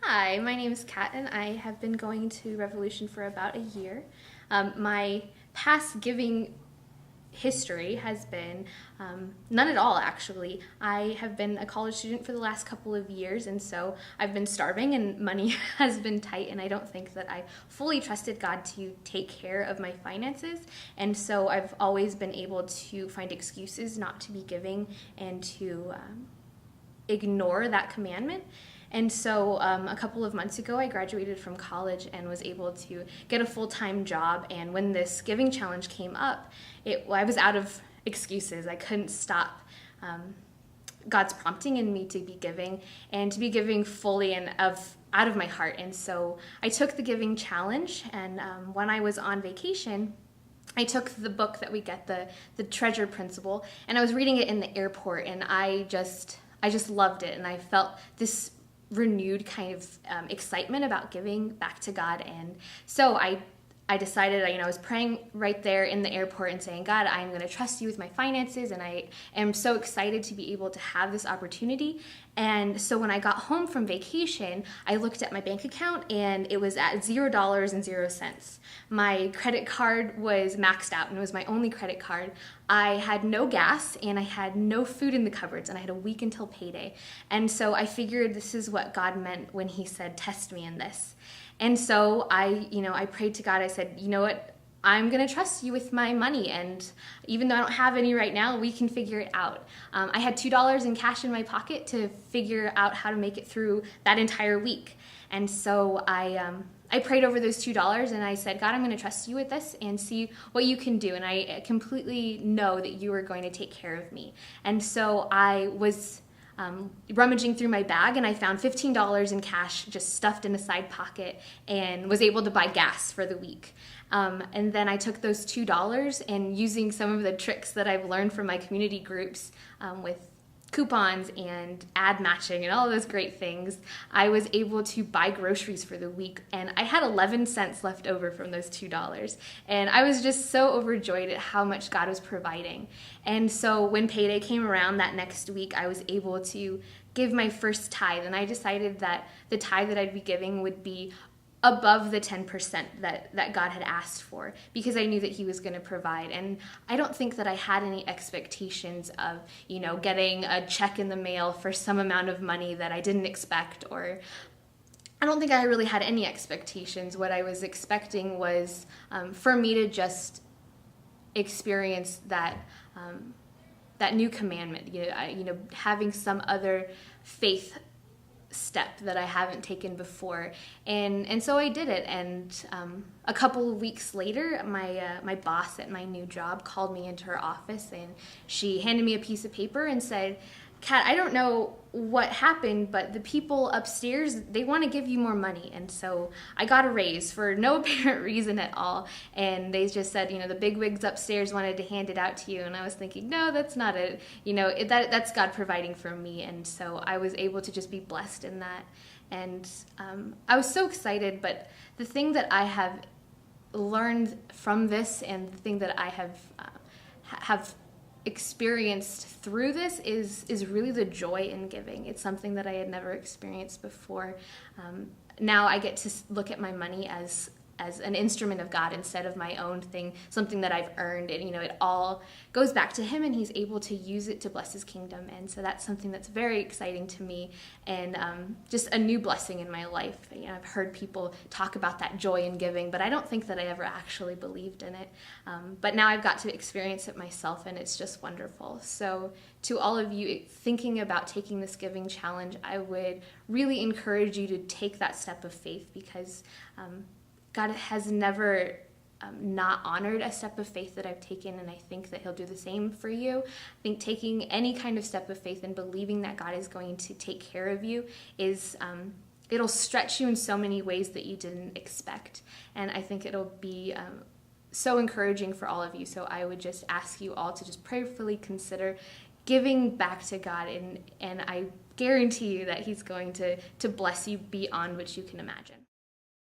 Hi, my name is Kat, and I have been going to Revolution for about a year. My past giving history has been none at all, actually. I have been a college student for the last couple of years, and so I've been starving, and money has been tight, and I don't think that I fully trusted God to take care of my finances. And so I've always been able to find excuses not to be giving and to ignore that commandment. And so a couple of months ago, I graduated from college and was able to get a full-time job. And when this giving challenge came up, I was out of excuses. I couldn't stop God's prompting in me to be giving and to be giving fully and out of my heart. And so I took the giving challenge. And when I was on vacation, I took the book that we get, the Treasure Principle, and I was reading it in the airport, and I just loved it, and I felt this renewed kind of excitement about giving back to God. And so I decided, I was praying right there in the airport and saying, God, I'm going to trust you with my finances, and I am so excited to be able to have this opportunity. And so when I got home from vacation, I looked at my bank account, and it was at $0.00. My credit card was maxed out, and it was my only credit card. I had no gas, and I had no food in the cupboards, and I had a week until payday. And so I figured this is what God meant when he said, test me in this. And so I prayed to God. I said, you know what? I'm going to trust you with my money. And even though I don't have any right now, we can figure it out. I had $2 in cash in my pocket to figure out how to make it through that entire week. And so I prayed over those $2, and I said, God, I'm going to trust you with this and see what you can do. And I completely know that you are going to take care of me. And so I was rummaging through my bag, and I found $15 in cash just stuffed in a side pocket, and was able to buy gas for the week. And then I took those $2, and using some of the tricks that I've learned from my community groups with coupons and ad matching and all those great things, I was able to buy groceries for the week, and I had 11 cents left over from those $2. And I was just so overjoyed at how much God was providing. And so when payday came around that next week, I was able to give my first tithe, and I decided that the tithe that I'd be giving would be above the 10% that God had asked for, because I knew that he was going to provide. And I don't think that I had any expectations of, getting a check in the mail for some amount of money that I didn't expect, or I don't think I really had any expectations. What I was expecting was for me to just experience that new commandment, having some other faith step that I haven't taken before, and so I did it. And a couple of weeks later, my boss at my new job called me into her office, and she handed me a piece of paper and said, Kat, I don't know what happened, but the people upstairs, they want to give you more money. And so I got a raise for no apparent reason at all. And they just said, the bigwigs upstairs wanted to hand it out to you. And I was thinking, no, that's not it. That's God providing for me. And so I was able to just be blessed in that. And I was so excited. But the thing that I have learned from this, and the thing that I have experienced through this is really the joy in giving. It's something that I had never experienced before. Now I get to look at my money as an instrument of God instead of my own thing, something that I've earned. And it all goes back to him, and he's able to use it to bless his kingdom. And so that's something that's very exciting to me, and just a new blessing in my life. I've heard people talk about that joy in giving, but I don't think that I ever actually believed in it. But now I've got to experience it myself, and it's just wonderful. So to all of you thinking about taking this giving challenge, I would really encourage you to take that step of faith, because God has never not honored a step of faith that I've taken, and I think that he'll do the same for you. I think taking any kind of step of faith and believing that God is going to take care of you is it'll stretch you in so many ways that you didn't expect, and I think it'll be so encouraging for all of you. So I would just ask you all to just prayerfully consider giving back to God, and I guarantee you that he's going to bless you beyond what you can imagine.